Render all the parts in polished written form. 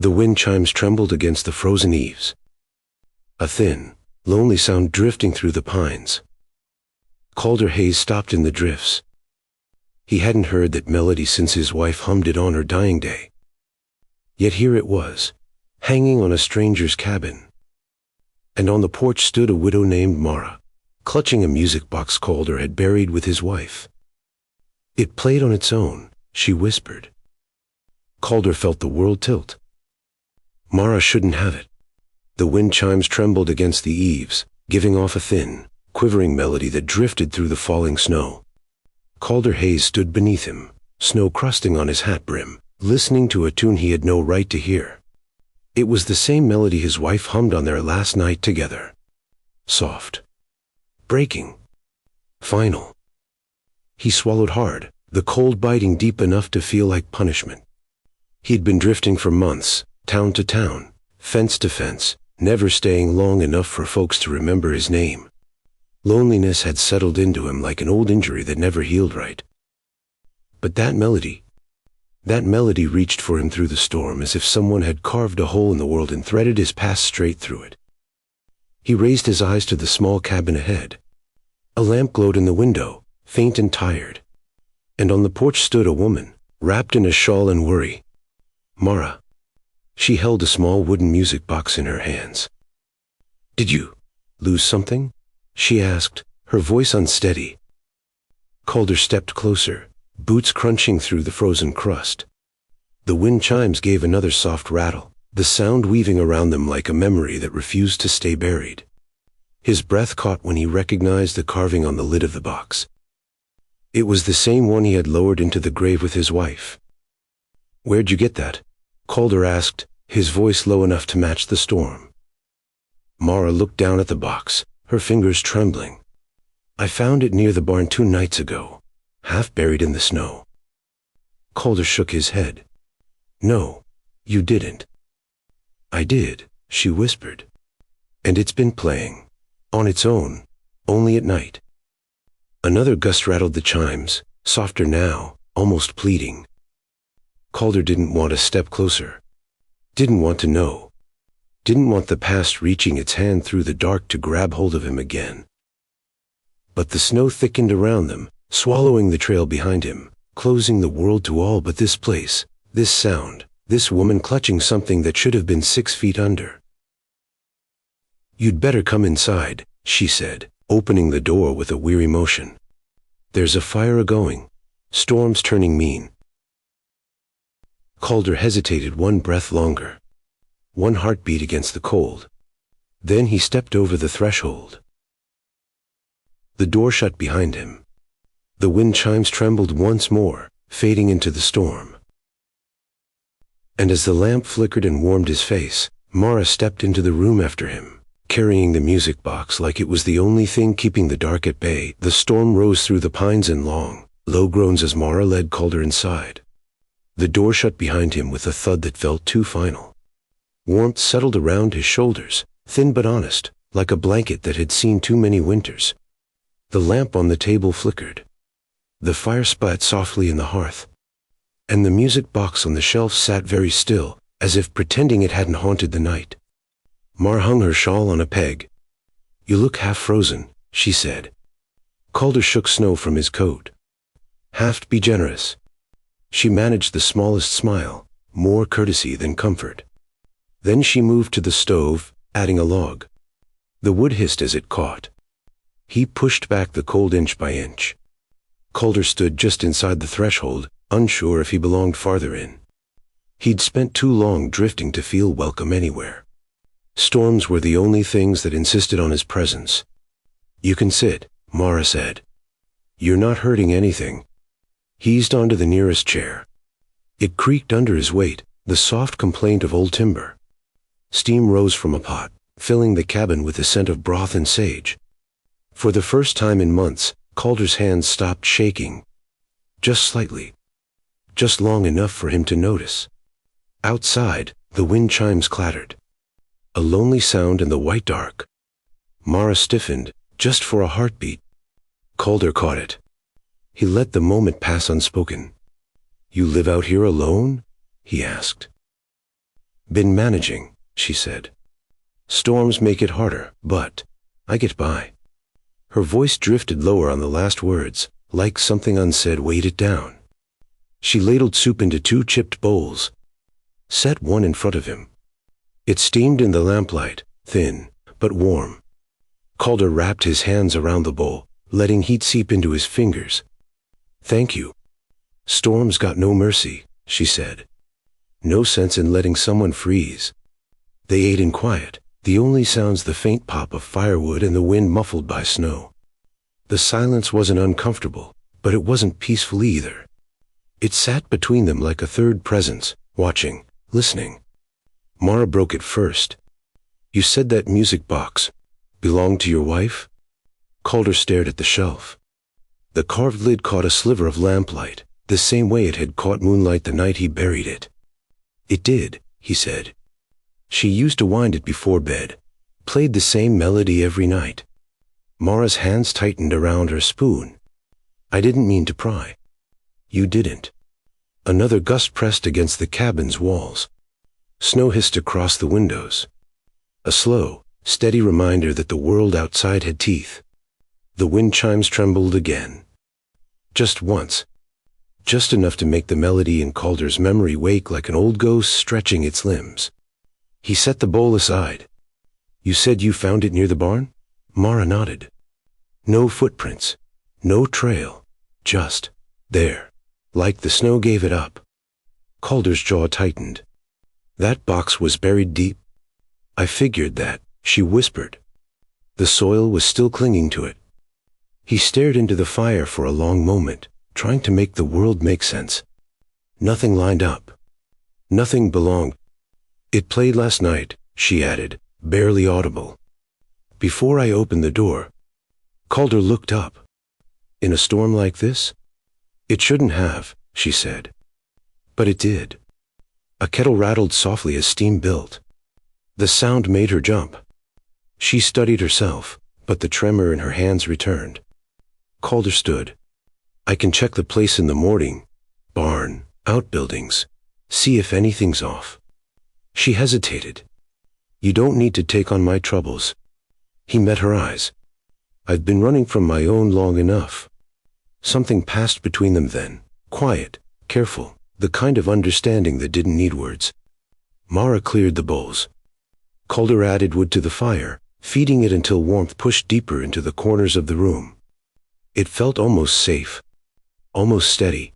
The wind chimes trembled against the frozen eaves. A thin, lonely sound drifting through the pines. Calder Hayes stopped in the drifts. He hadn't heard that melody since his wife hummed it on her dying day. Yet here it was, hanging on a stranger's cabin. And on the porch stood a widow named Mara, clutching a music box Calder had buried with his wife. It played on its own, she whispered. Calder felt the world tilt. Mara shouldn't have it. The wind chimes trembled against the eaves, giving off a thin, quivering melody that drifted through the falling snow. Calder Hayes stood beneath him, snow crusting on his hat brim, listening to a tune he had no right to hear. It was the same melody his wife hummed on their last night together. Soft. Breaking. Final. He swallowed hard, the cold biting deep enough to feel like punishment. He'd been drifting for months, town to town, fence to fence, never staying long enough for folks to remember his name. Loneliness had settled into him like an old injury that never healed right. But that melody reached for him through the storm as if someone had carved a hole in the world and threaded his past straight through it. He raised his eyes to the small cabin ahead. A lamp glowed in the window, faint and tired. And on the porch stood a woman, wrapped in a shawl and worry. Mara. She held a small wooden music box in her hands. "Did you lose something?" she asked, her voice unsteady. Calder stepped closer, boots crunching through the frozen crust. The wind chimes gave another soft rattle, the sound weaving around them like a memory that refused to stay buried. His breath caught when he recognized the carving on the lid of the box. It was the same one he had lowered into the grave with his wife. "Where'd you get that?" Calder asked, his voice low enough to match the storm. Mara looked down at the box, her fingers trembling. "I found it near the barn 2 nights ago, half buried in the snow." Calder shook his head. "No, you didn't." "I did," she whispered. "And it's been playing, on its own, only at night." Another gust rattled the chimes, softer now, almost pleading. Calder didn't want to step closer. Didn't want to know. Didn't want the past reaching its hand through the dark to grab hold of him again. But the snow thickened around them, swallowing the trail behind him, closing the world to all but this place, this sound, this woman clutching something that should have been 6 feet under. "You'd better come inside," she said, opening the door with a weary motion. "There's a fire a-going. Storm's turning mean." Calder hesitated one breath longer. One heartbeat against the cold. Then he stepped over the threshold. The door shut behind him. The wind chimes trembled once more, fading into the storm. And as the lamp flickered and warmed his face, Mara stepped into the room after him, carrying the music box like it was the only thing keeping the dark at bay. The storm rose through the pines in long, low groans as Mara led Calder inside. The door shut behind him with a thud that felt too final. Warmth settled around his shoulders, thin but honest, like a blanket that had seen too many winters. The lamp on the table flickered. The fire spat softly in the hearth. And the music box on the shelf sat very still, as if pretending it hadn't haunted the night. Mar hung her shawl on a peg. "You look half frozen," she said. Calder shook snow from his coat. "Have to be generous." She managed the smallest smile, more courtesy than comfort. Then she moved to the stove, adding a log. The wood hissed as it caught. He pushed back the cold inch by inch. Calder stood just inside the threshold, unsure if he belonged farther in. He'd spent too long drifting to feel welcome anywhere. Storms were the only things that insisted on his presence. "You can sit," Mara said. "You're not hurting anything." He eased onto the nearest chair. It creaked under his weight, the soft complaint of old timber. Steam rose from a pot, filling the cabin with the scent of broth and sage. For the first time in months, Calder's hands stopped shaking. Just slightly. Just long enough for him to notice. Outside, the wind chimes clattered. A lonely sound in the white dark. Mara stiffened, just for a heartbeat. Calder caught it. He let the moment pass unspoken. "You live out here alone?" he asked. Been managing, she said. Storms make it harder, but I get by. Her voice drifted lower on the last words, like something unsaid weighed it down. She ladled soup into 2 chipped bowls, set one in front of him. It steamed in the lamplight, thin, but warm. Calder wrapped his hands around the bowl, letting heat seep into his fingers. Thank you. Storms got no mercy, she said. No sense in letting someone freeze. They ate in quiet, the only sounds the faint pop of firewood and the wind muffled by snow. The silence wasn't uncomfortable, but it wasn't peaceful either. It sat between them like a third presence, watching, listening. Mara broke it first. You said that music box belonged to your wife? Calder stared at the shelf. The carved lid caught a sliver of lamplight, the same way it had caught moonlight the night he buried it. It did, he said. She used to wind it before bed, played the same melody every night. Mara's hands tightened around her spoon. I didn't mean to pry. You didn't. Another gust pressed against the cabin's walls. Snow hissed across the windows. A slow, steady reminder that the world outside had teeth. The wind chimes trembled again. Just once. Just enough to make the melody in Calder's memory wake like an old ghost stretching its limbs. He set the bowl aside. You said you found it near the barn? Mara nodded. No footprints. No trail. Just there. Like the snow gave it up. Calder's jaw tightened. That box was buried deep. I figured that, she whispered. The soil was still clinging to it. He stared into the fire for a long moment, trying to make the world make sense. Nothing lined up. Nothing belonged. It played last night, she added, barely audible. Before I opened the door. Calder looked up. In a storm like this? It shouldn't have, she said. But it did. A kettle rattled softly as steam built. The sound made her jump. She studied herself, but the tremor in her hands returned. Calder stood. I can check the place in the morning. Barn, outbuildings. See if anything's off. She hesitated. You don't need to take on my troubles. He met her eyes. I've been running from my own long enough. Something passed between them then, quiet, careful, the kind of understanding that didn't need words. Mara cleared the bowls. Calder added wood to the fire, feeding it until warmth pushed deeper into the corners of the room. It felt almost safe. Almost steady.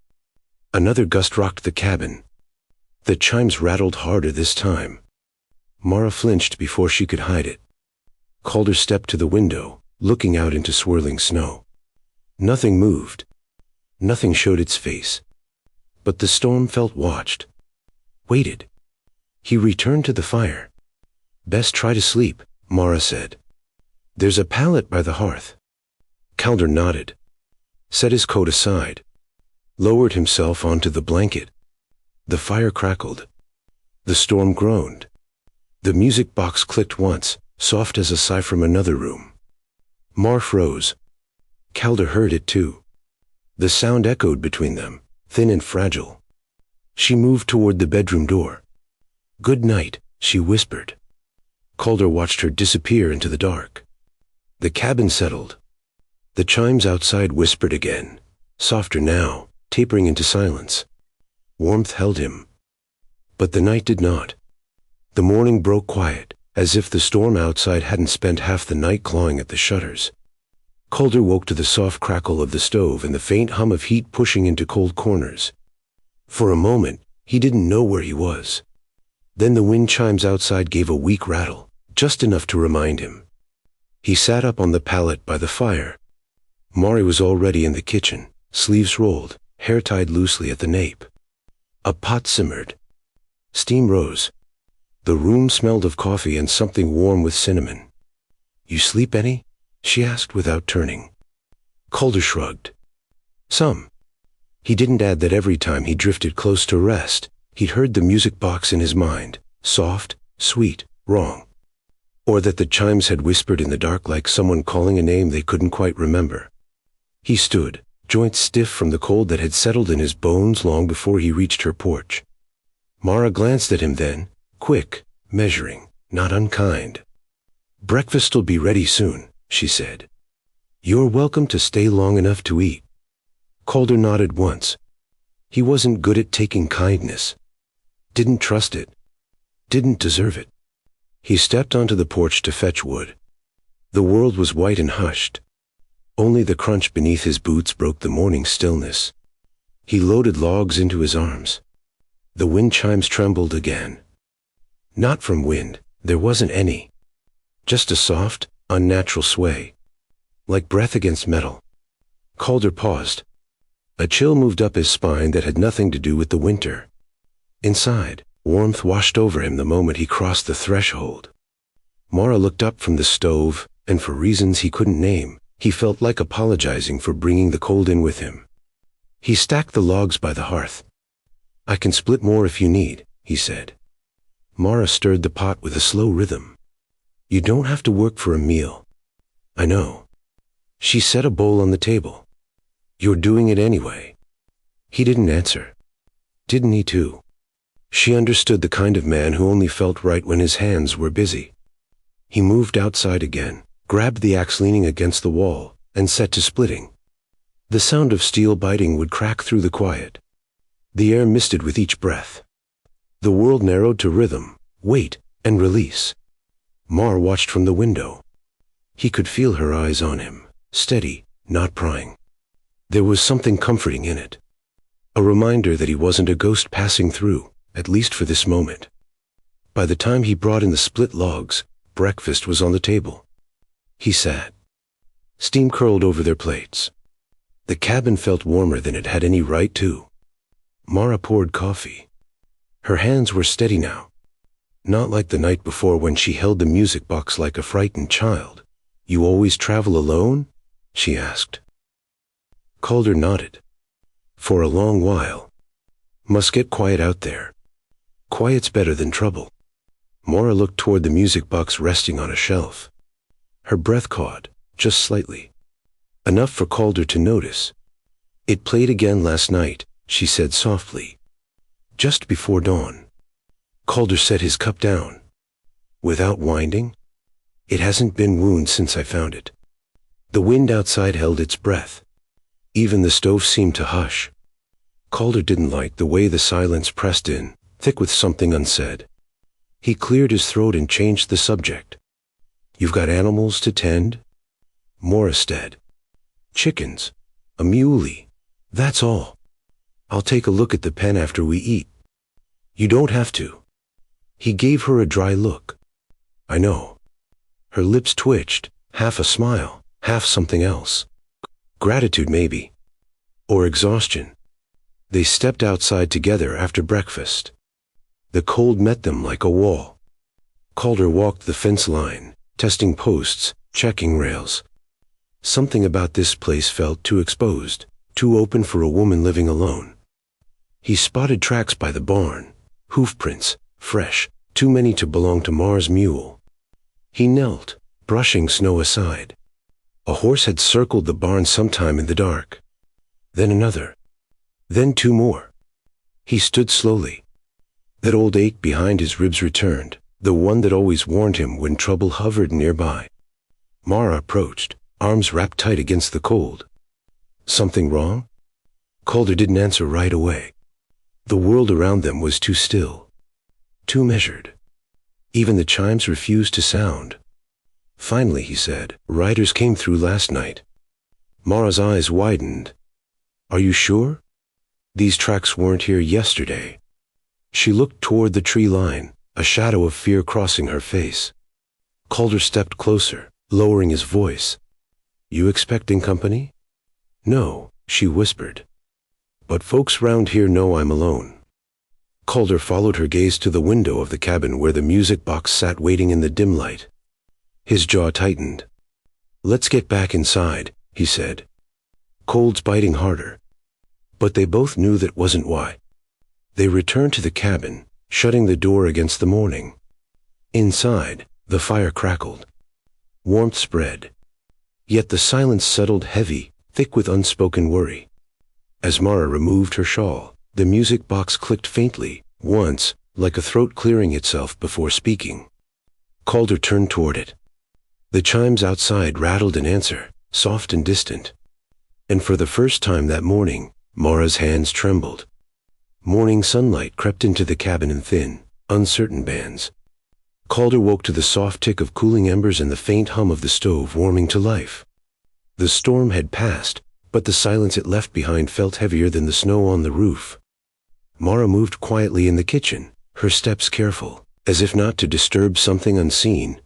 Another gust rocked the cabin. The chimes rattled harder this time. Mara flinched before she could hide it. Calder stepped to the window, looking out into swirling snow. Nothing moved. Nothing showed its face. But the storm felt watched. Waited. He returned to the fire. Best try to sleep, Mara said. There's a pallet by the hearth. Calder nodded. Set his coat aside. Lowered himself onto the blanket. The fire crackled. The storm groaned. The music box clicked once, soft as a sigh from another room. Mar froze. Calder heard it too. The sound echoed between them, thin and fragile. She moved toward the bedroom door. Good night, she whispered. Calder watched her disappear into the dark. The cabin settled. The chimes outside whispered again, softer now, tapering into silence. Warmth held him. But the night did not. The morning broke quiet, as if the storm outside hadn't spent half the night clawing at the shutters. Calder woke to the soft crackle of the stove and the faint hum of heat pushing into cold corners. For a moment, he didn't know where he was. Then the wind chimes outside gave a weak rattle, just enough to remind him. He sat up on the pallet by the fire. Mari was already in the kitchen, sleeves rolled, hair tied loosely at the nape. A pot simmered. Steam rose. The room smelled of coffee and something warm with cinnamon. You sleep any? She asked without turning. Calder shrugged. Some. He didn't add that every time he drifted close to rest, he'd heard the music box in his mind, soft, sweet, wrong. Or that the chimes had whispered in the dark like someone calling a name they couldn't quite remember. He stood, joints stiff from the cold that had settled in his bones long before he reached her porch. Mara glanced at him then, Quick, measuring, not unkind. "Breakfast'll be ready soon," she said. "You're welcome to stay long enough to eat." Calder nodded once. He wasn't good at taking kindness. Didn't trust it. Didn't deserve it. He stepped onto the porch to fetch wood. The world was white and hushed. Only the crunch beneath his boots broke the morning stillness. He loaded logs into his arms. The wind chimes trembled again. Not from wind, there wasn't any. Just a soft, unnatural sway. Like breath against metal. Calder paused. A chill moved up his spine that had nothing to do with the winter. Inside, warmth washed over him the moment he crossed the threshold. Mara looked up from the stove, and for reasons he couldn't name, he felt like apologizing for bringing the cold in with him. He stacked the logs by the hearth. "I can split more if you need," he said. Mara stirred the pot with a slow rhythm. "You don't have to work for a meal." "I know." She set a bowl on the table. "You're doing it anyway." He didn't answer. Didn't he too? She understood the kind of man who only felt right when his hands were busy. He moved outside again, grabbed the axe leaning against the wall, and set to splitting. The sound of steel biting would crack through the quiet. The air misted with each breath. The world narrowed to rhythm, weight, and release. Mar watched from the window. He could feel her eyes on him, steady, not prying. There was something comforting in it. A reminder that he wasn't a ghost passing through, at least for this moment. By the time he brought in the split logs, breakfast was on the table. He sat. Steam curled over their plates. The cabin felt warmer than it had any right to. Mara poured coffee. Her hands were steady now. Not like the night before when she held the music box like a frightened child. "You always travel alone?" she asked. Calder nodded. "For a long while. Must get quiet out there. Quiet's better than trouble." Mara looked toward the music box resting on a shelf. Her breath caught, just slightly. Enough for Calder to notice. "It played again last night," she said softly. "Just before dawn." Calder set his cup down. "Without winding?" "It hasn't been wound since I found it." The wind outside held its breath. Even the stove seemed to hush. Calder didn't like the way the silence pressed in, thick with something unsaid. He cleared his throat and changed the subject. "You've got animals to tend?" "Morristead. Chickens. A muley. That's all. I'll take a look at the pen after we eat." "You don't have to." He gave her a dry look. "I know." Her lips twitched, half a smile, half something else. Gratitude maybe. Or exhaustion. They stepped outside together after breakfast. The cold met them like a wall. Calder walked the fence line, testing posts, checking rails. Something about this place felt too exposed, too open for a woman living alone. He spotted tracks by the barn, hoof prints, fresh, too many to belong to Mar's mule. He knelt, brushing snow aside. A horse had circled the barn sometime in the dark. Then another. Then two more. He stood slowly. That old ache behind his ribs returned, the one that always warned him when trouble hovered nearby. Mara approached, arms wrapped tight against the cold. "Something wrong?" Calder didn't answer right away. The world around them was too still. Too measured. Even the chimes refused to sound. Finally, he said, "Riders came through last night." Mara's eyes widened. "Are you sure? These tracks weren't here yesterday." She looked toward the tree line, a shadow of fear crossing her face. Calder stepped closer, lowering his voice. "You expecting company?" "No," she whispered. "But folks round here know I'm alone." Calder followed her gaze to the window of the cabin where the music box sat waiting in the dim light. His jaw tightened. "Let's get back inside," he said. Cold's biting harder. But they both knew that wasn't why. They returned to the cabin, shutting the door against the morning. Inside, the fire crackled. Warmth spread. Yet the silence settled heavy, thick with unspoken worry. As Mara removed her shawl, the music box clicked faintly, once, like a throat clearing itself before speaking. Calder turned toward it. The chimes outside rattled in answer, soft and distant. And for the first time that morning, Mara's hands trembled. Morning sunlight crept into the cabin in thin, uncertain bands. Calder woke to the soft tick of cooling embers and the faint hum of the stove warming to life. The storm had passed, but the silence it left behind felt heavier than the snow on the roof. Mara moved quietly in the kitchen, her steps careful, as if not to disturb something unseen.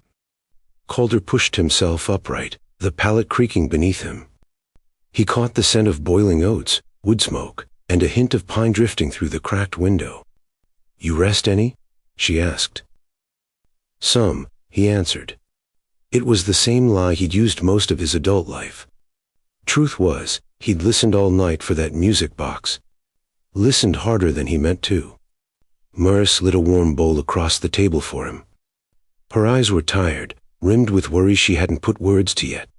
Calder pushed himself upright, the pallet creaking beneath him. He caught the scent of boiling oats, wood smoke, and a hint of pine drifting through the cracked window. "You rest any?" she asked. "Some," he answered. It was the same lie he'd used most of his adult life. Truth was, he'd listened all night for that music box. Listened harder than he meant to. Mara slid a warm bowl across the table for him. Her eyes were tired, rimmed with worries she hadn't put words to yet.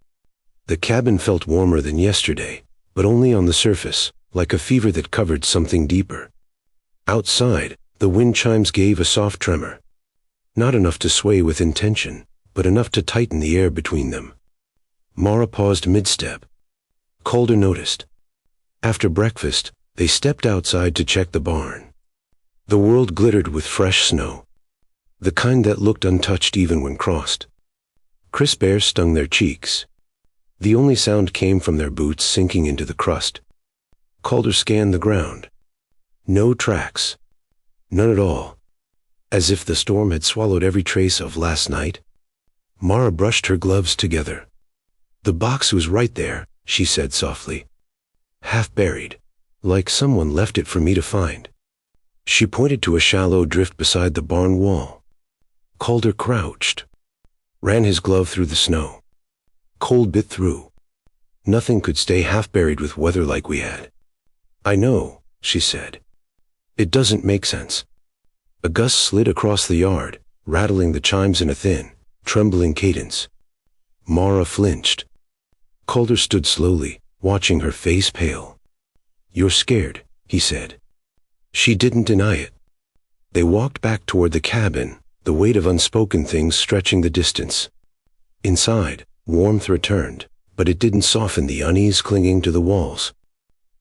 The cabin felt warmer than yesterday, but only on the surface, like a fever that covered something deeper. Outside, the wind chimes gave a soft tremor. Not enough to sway with intention, but enough to tighten the air between them. Mara paused mid-step. Calder noticed. After breakfast, they stepped outside to check the barn. The world glittered with fresh snow. The kind that looked untouched even when crossed. Crisp air stung their cheeks. The only sound came from their boots sinking into the crust. Calder scanned the ground. No tracks. None at all. As if the storm had swallowed every trace of last night. Mara brushed her gloves together. "The box was right there," she said softly. "Half buried. Like someone left it for me to find." She pointed to a shallow drift beside the barn wall. Calder crouched. Ran his glove through the snow. Cold bit through. Nothing could stay half buried with weather like we had. "I know," she said. "It doesn't make sense." A gust slid across the yard, rattling the chimes in a thin, trembling cadence. Mara flinched. Calder stood slowly, watching her face pale. "You're scared," he said. She didn't deny it. They walked back toward the cabin, the weight of unspoken things stretching the distance. Inside, warmth returned, but it didn't soften the unease clinging to the walls.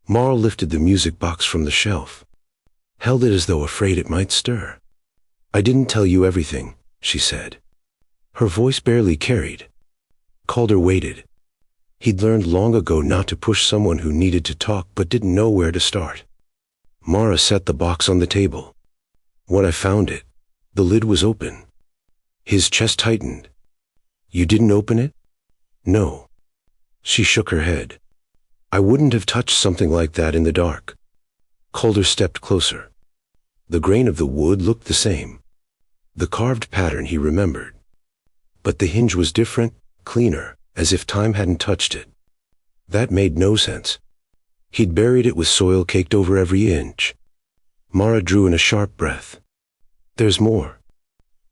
Mara lifted the music box from the shelf. Held it as though afraid it might stir. "I didn't tell you everything," she said. Her voice barely carried. Calder waited. He'd learned long ago not to push someone who needed to talk but didn't know where to start. Mara set the box on the table. When I found it, the lid was open. His chest tightened. "You didn't open it?" "No." She shook her head. "I wouldn't have touched something like that in the dark." Calder stepped closer. The grain of the wood looked the same. The carved pattern he remembered. But the hinge was different, cleaner, as if time hadn't touched it. That made no sense. He'd buried it with soil caked over every inch. Mara drew in a sharp breath. "There's more."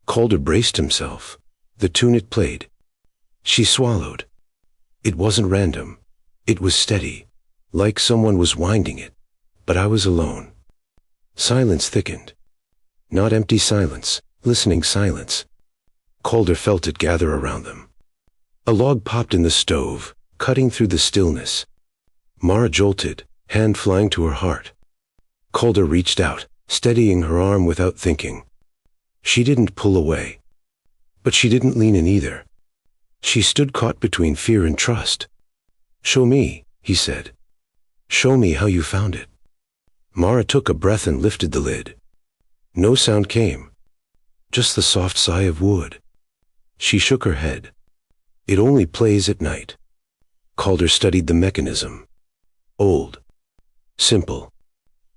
Calder braced himself. The tune it played. She swallowed. It wasn't random. It was steady, like someone was winding it. But I was alone. Silence thickened. Not empty silence, listening silence. Calder felt it gather around them. A log popped in the stove, cutting through the stillness. Mara jolted, hand flying to her heart. Calder reached out, steadying her arm without thinking. She didn't pull away. But she didn't lean in either. She stood caught between fear and trust. "Show me," he said. "Show me how you found it." Mara took a breath and lifted the lid. No sound came. Just the soft sigh of wood. She shook her head. "It only plays at night." Calder studied the mechanism. Old. Simple.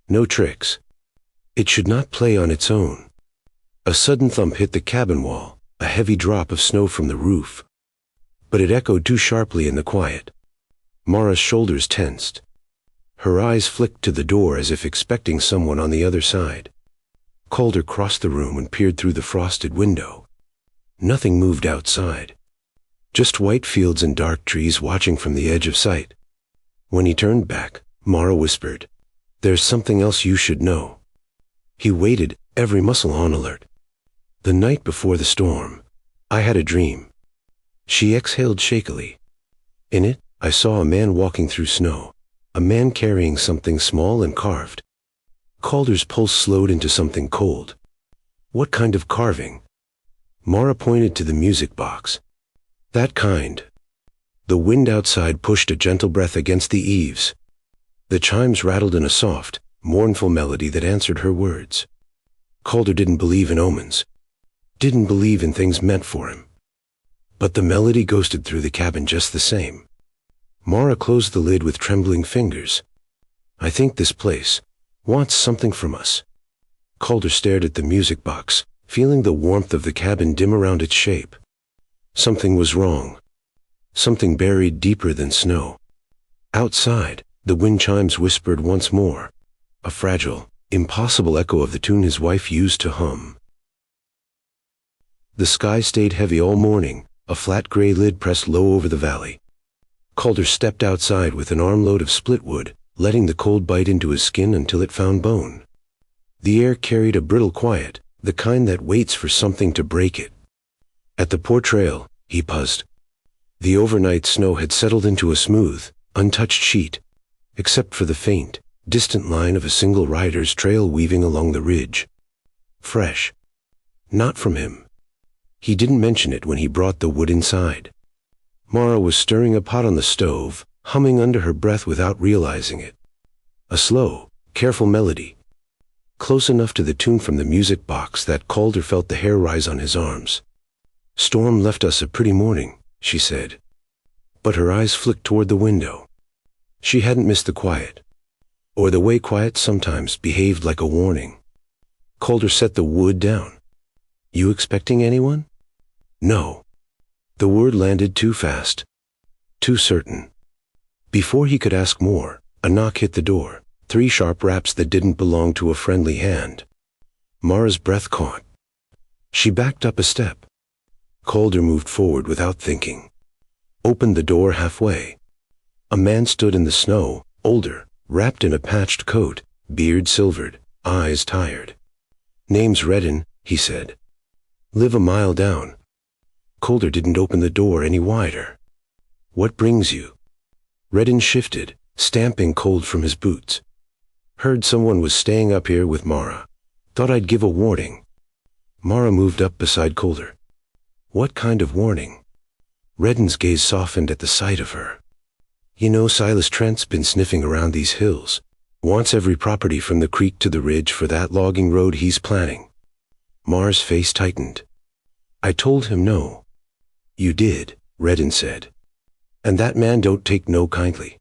No tricks. It should not play on its own. A sudden thump hit the cabin wall, a heavy drop of snow from the roof. But it echoed too sharply in the quiet. Mara's shoulders tensed. Her eyes flicked to the door as if expecting someone on the other side. Calder crossed the room and peered through the frosted window. Nothing moved outside. Just white fields and dark trees watching from the edge of sight. When he turned back, Mara whispered, "There's something else you should know." He waited, every muscle on alert. The night before the storm, I had a dream. She exhaled shakily. In it, I saw a man walking through snow, a man carrying something small and carved. Calder's pulse slowed into something cold. What kind of carving? Mara pointed to the music box. That kind. The wind outside pushed a gentle breath against the eaves. The chimes rattled in a soft, mournful melody that answered her words. Calder didn't believe in omens. Didn't believe in things meant for him. But the melody ghosted through the cabin just the same. Mara closed the lid with trembling fingers. I think this place wants something from us. Calder stared at the music box, feeling the warmth of the cabin dim around its shape. Something was wrong. Something buried deeper than snow. Outside, the wind chimes whispered once more, a fragile, impossible echo of the tune his wife used to hum. The sky stayed heavy all morning, a flat gray lid pressed low over the valley. Calder stepped outside with an armload of split wood, letting the cold bite into his skin until it found bone. The air carried a brittle quiet, the kind that waits for something to break it. At the porch rail, he paused. The overnight snow had settled into a smooth, untouched sheet, except for the faint, distant line of a single rider's trail weaving along the ridge. Fresh. Not from him. He didn't mention it when he brought the wood inside. Mara was stirring a pot on the stove, humming under her breath without realizing it. A slow, careful melody. Close enough to the tune from the music box that Calder felt the hair rise on his arms. Storm left us a pretty morning, she said. But her eyes flicked toward the window. She hadn't missed the quiet. Or the way quiet sometimes behaved like a warning. Calder set the wood down. You expecting anyone? No. The word landed too fast. Too certain. Before he could ask more, a knock hit the door, 3 sharp raps that didn't belong to a friendly hand. Mara's breath caught. She backed up a step. Calder moved forward without thinking. Opened the door halfway. A man stood in the snow, older, wrapped in a patched coat, beard silvered, eyes tired. Name's Redden, he said. Live a mile down. Calder didn't open the door any wider. What brings you? Redden shifted, stamping cold from his boots. Heard someone was staying up here with Mara. Thought I'd give a warning. Mara moved up beside Calder. What kind of warning? Redden's gaze softened at the sight of her. You know Silas Trent's been sniffing around these hills. Wants every property from the creek to the ridge for that logging road he's planning. Mara's face tightened. I told him no. You did, Redden said. And that man don't take no kindly.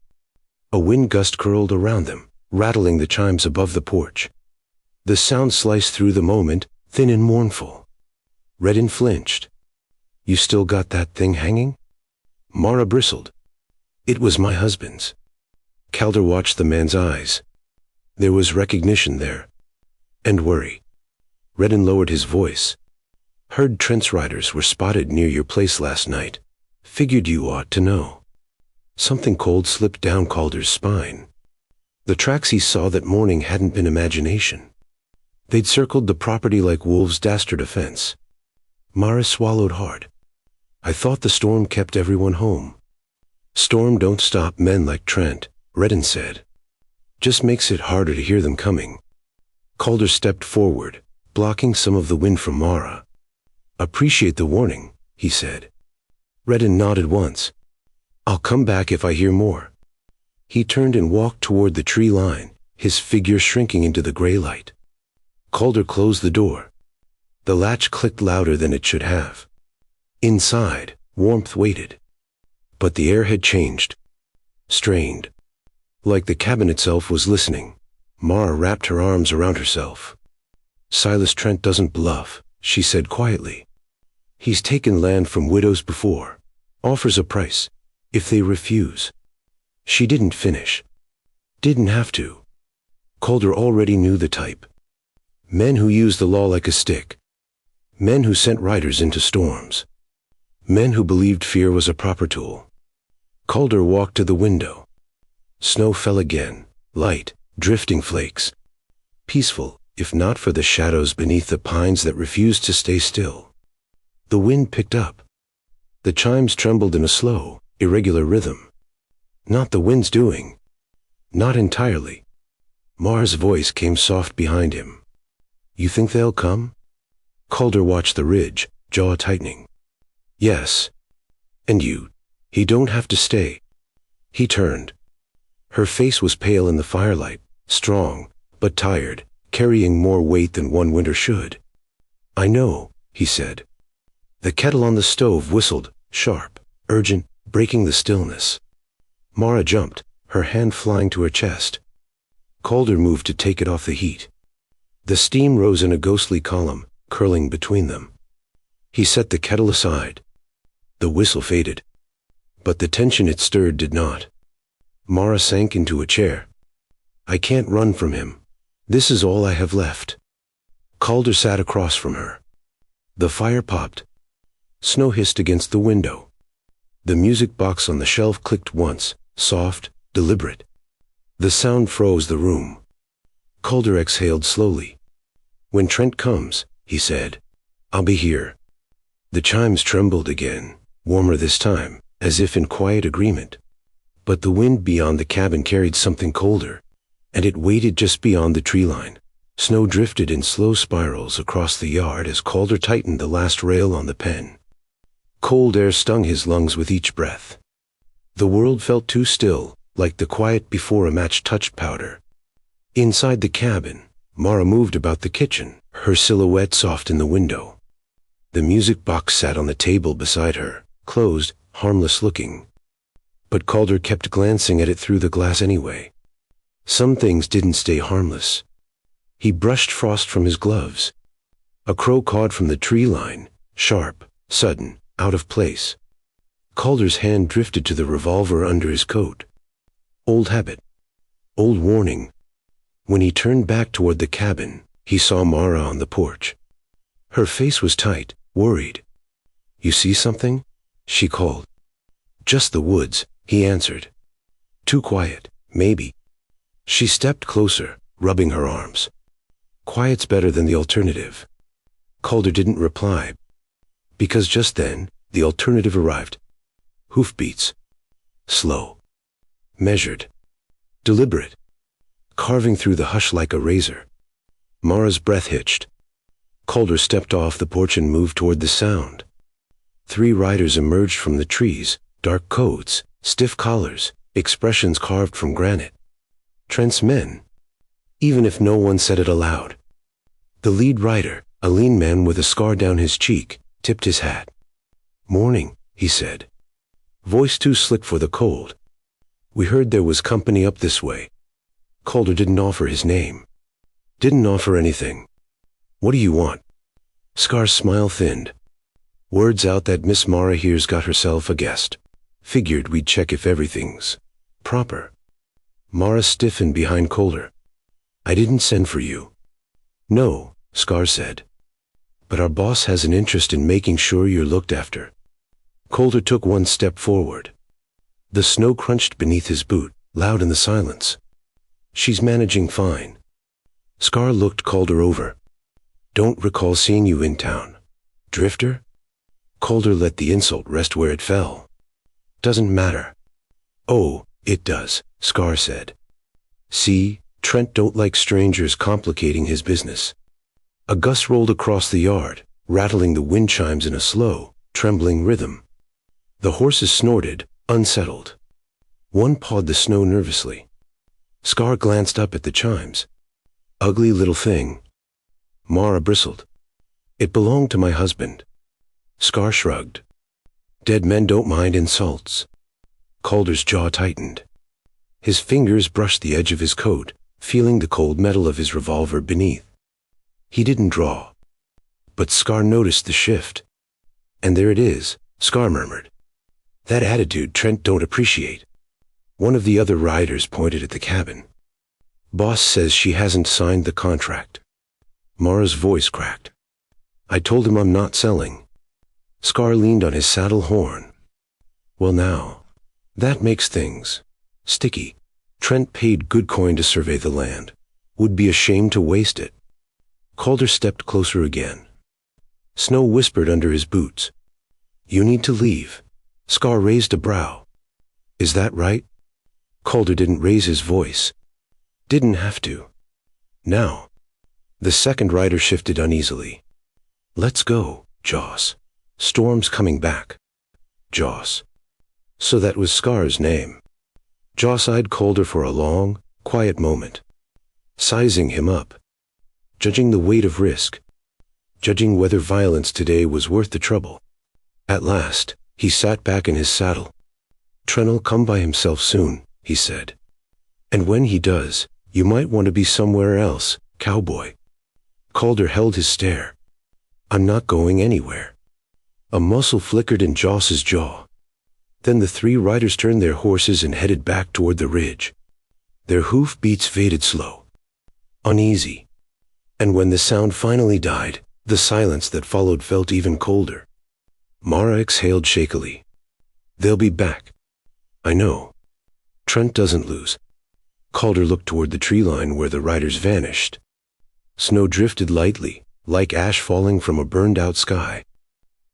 A wind gust curled around them, rattling the chimes above the porch. The sound sliced through the moment, thin and mournful. Redden flinched. You still got that thing hanging? Mara bristled. It was my husband's. Calder watched the man's eyes. There was recognition there. And worry. Redden lowered his voice. Heard Trent's riders were spotted near your place last night. Figured you ought to know. Something cold slipped down Calder's spine. The tracks he saw that morning hadn't been imagination. They'd circled the property like wolves dastard a fence. Mara swallowed hard. I thought the storm kept everyone home. Storm don't stop men like Trent, Redden said. Just makes it harder to hear them coming. Calder stepped forward, blocking some of the wind from Mara. Appreciate the warning, he said. Redden nodded once. I'll come back if I hear more. He turned and walked toward the tree line, his figure shrinking into the gray light. Calder closed the door. The latch clicked louder than it should have. Inside, warmth waited. But the air had changed. Strained. Like the cabin itself was listening. Mara wrapped her arms around herself. Silas Trent doesn't bluff, she said quietly. He's taken land from widows before. Offers a price. If they refuse. She didn't finish. Didn't have to. Calder already knew the type. Men who used the law like a stick. Men who sent riders into storms. Men who believed fear was a proper tool. Calder walked to the window. Snow fell again, light, drifting flakes. Peaceful, if not for the shadows beneath the pines that refused to stay still. The wind picked up. The chimes trembled in a slow, irregular rhythm. Not the wind's doing. Not entirely. Mara's voice came soft behind him. You think they'll come? Calder watched the ridge, jaw tightening. Yes. And he don't have to stay. He turned. Her face was pale in the firelight, strong, but tired, carrying more weight than one winter should. I know, he said. The kettle on the stove whistled, sharp, urgent, breaking the stillness. Mara jumped, her hand flying to her chest. Calder moved to take it off the heat. The steam rose in a ghostly column, curling between them. He set the kettle aside. The whistle faded. But the tension it stirred did not. Mara sank into a chair. I can't run from him. This is all I have left. Calder sat across from her. The fire popped. Snow hissed against the window. The music box on the shelf clicked once, soft, deliberate. The sound froze the room. Calder exhaled slowly. When Trent comes, he said, I'll be here. The chimes trembled again, warmer this time, as if in quiet agreement. But the wind beyond the cabin carried something colder, and it waited just beyond the tree line. Snow drifted in slow spirals across the yard as Calder tightened the last rail on the pen. Cold air stung his lungs with each breath. The world felt too still, like the quiet before a match touched powder. Inside the cabin, Mara moved about the kitchen, her silhouette soft in the window. The music box sat on the table beside her, closed, harmless looking. But Calder kept glancing at it through the glass anyway. Some things didn't stay harmless. He brushed frost from his gloves. A crow cawed from the tree line, sharp, sudden, out of place. Calder's hand drifted to the revolver under his coat. Old habit. Old warning. When he turned back toward the cabin, he saw Mara on the porch. Her face was tight, worried. You see something? She called. Just the woods, he answered. Too quiet, maybe. She stepped closer, rubbing her arms. Quiet's better than the alternative. Calder didn't reply. Because just then, the alternative arrived. Hoofbeats. Slow. Measured. Deliberate. Carving through the hush like a razor. Mara's breath hitched. Calder stepped off the porch and moved toward the sound. 3 riders emerged from the trees, dark coats, stiff collars, expressions carved from granite. Trent's men. Even if no one said it aloud. The lead rider, a lean man with a scar down his cheek, tipped his hat. Morning, he said. Voice too slick for the cold. We heard there was company up this way. Calder didn't offer his name. Didn't offer anything. What do you want? Scar's smile thinned. Words out that Miss Mara here's got herself a guest. Figured we'd check if everything's proper. Mara stiffened behind Calder. I didn't send for you. No, Scar said. But our boss has an interest in making sure you're looked after. Calder took one step forward. The snow crunched beneath his boot, loud in the silence. She's managing fine. Scar looked Calder over. Don't recall seeing you in town. Drifter? Calder let the insult rest where it fell. Doesn't matter. Oh, it does, Scar said. See, Trent don't like strangers complicating his business. A gust rolled across the yard, rattling the wind chimes in a slow, trembling rhythm. The horses snorted, unsettled. One pawed the snow nervously. Scar glanced up at the chimes. Ugly little thing. Mara bristled. It belonged to my husband. Scar shrugged. Dead men don't mind insults. Calder's jaw tightened. His fingers brushed the edge of his coat, feeling the cold metal of his revolver beneath. He didn't draw. But Scar noticed the shift. And there it is, Scar murmured. That attitude Trent don't appreciate. One of the other riders pointed at the cabin. Boss says she hasn't signed the contract. Mara's voice cracked. I told him I'm not selling. Scar leaned on his saddle horn. Well now, that makes things sticky. Trent paid good coin to survey the land. Would be ashamed to waste it. Calder stepped closer again. Snow whispered under his boots. "You need to leave." Scar raised a brow. "Is that right?" Calder didn't raise his voice. Didn't have to. Now. The second rider shifted uneasily. "Let's go, Joss. Storm's coming back." Joss. So that was Scar's name. Joss eyed Calder for a long, quiet moment. Sizing him up. Judging the weight of risk. Judging whether violence today was worth the trouble. At last, he sat back in his saddle. "Tren'll come by himself soon," he said. "And when he does, you might want to be somewhere else, cowboy." Calder held his stare. "I'm not going anywhere." A muscle flickered in Joss's jaw. Then the three riders turned their horses and headed back toward the ridge. Their hoof beats faded slow. Uneasy. And when the sound finally died, the silence that followed felt even colder. Mara exhaled shakily. "They'll be back. I know. Trent doesn't lose." Calder looked toward the tree line where the riders vanished. Snow drifted lightly, like ash falling from a burned-out sky.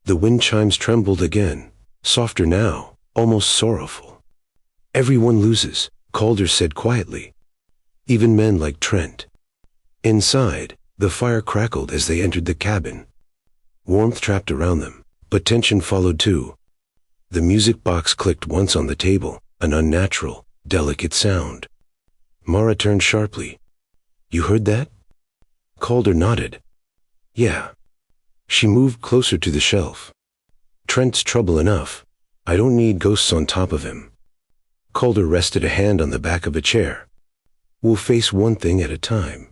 The wind chimes trembled again, softer now, almost sorrowful. "Everyone loses," Calder said quietly. "Even men like Trent." Inside, the fire crackled as they entered the cabin. Warmth trapped around them, but tension followed too. The music box clicked once on the table, an unnatural, delicate sound. Mara turned sharply. "You heard that?" Calder nodded. "Yeah." She moved closer to the shelf. "Trent's trouble enough. I don't need ghosts on top of him." Calder rested a hand on the back of a chair. "We'll face one thing at a time."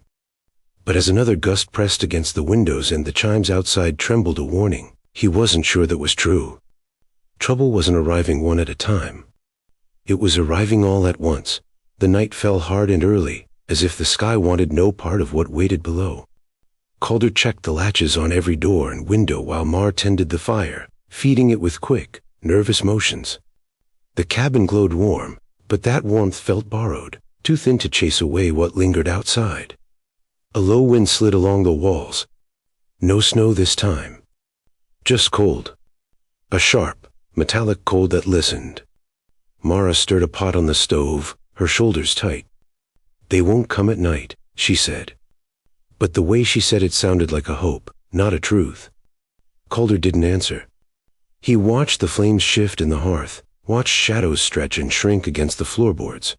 But as another gust pressed against the windows and the chimes outside trembled a warning, he wasn't sure that was true. Trouble wasn't arriving one at a time. It was arriving all at once. The night fell hard and early, as if the sky wanted no part of what waited below. Calder checked the latches on every door and window while Mar tended the fire, feeding it with quick, nervous motions. The cabin glowed warm, but that warmth felt borrowed, too thin to chase away what lingered outside. A low wind slid along the walls. No snow this time. Just cold. A sharp, metallic cold that listened. Mara stirred a pot on the stove, her shoulders tight. "They won't come at night," she said. But the way she said it sounded like a hope, not a truth. Calder didn't answer. He watched the flames shift in the hearth, watched shadows stretch and shrink against the floorboards.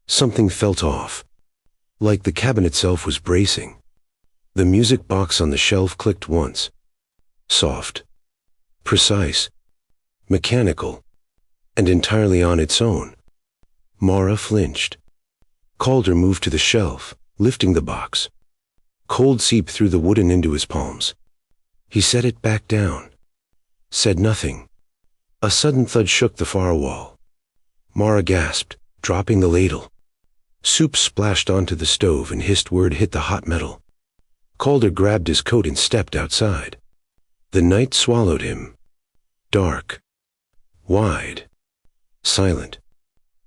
Something felt off. Like the cabin itself was bracing. The music box on the shelf clicked once. Soft. Precise. Mechanical. And entirely on its own. Mara flinched. Calder moved to the shelf, lifting the box. Cold seeped through the wood and into his palms. He set it back down. Said nothing. A sudden thud shook the far wall. Mara gasped, dropping the ladle. Soup splashed onto the stove and hissed word hit the hot metal. Calder grabbed his coat and stepped outside. The night swallowed him. Dark. Wide. Silent.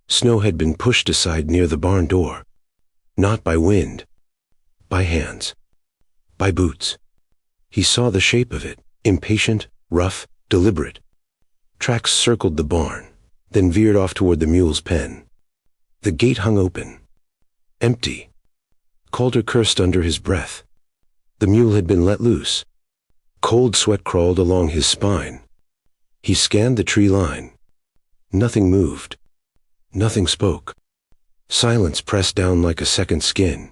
Snow had been pushed aside near the barn door. Not by wind. By hands. By boots. He saw the shape of it, impatient, rough, deliberate. Tracks circled the barn, then veered off toward the mule's pen. The gate hung open. Empty. Calder cursed under his breath. The mule had been let loose. Cold sweat crawled along his spine. He scanned the tree line. Nothing moved. Nothing spoke. Silence pressed down like a second skin.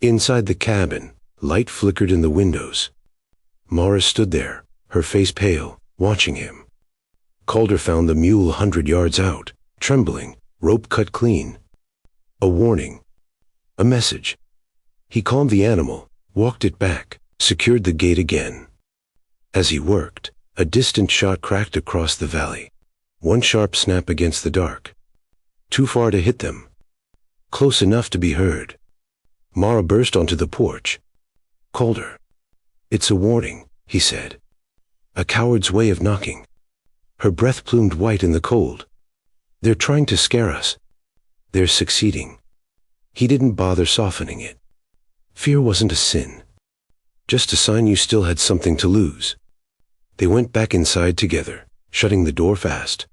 Inside the cabin, light flickered in the windows. Mara stood there, her face pale, watching him. Calder found the mule 100 yards out, trembling, rope cut clean. A warning. A message. He calmed the animal, walked it back, secured the gate again. As he worked, a distant shot cracked across the valley. One sharp snap against the dark. Too far to hit them. Close enough to be heard. Mara burst onto the porch. "Calder. It's a warning," he said. "A coward's way of knocking." Her breath plumed white in the cold. "They're trying to scare us. They're succeeding." He didn't bother softening it. Fear wasn't a sin. Just a sign you still had something to lose. They went back inside together, shutting the door fast.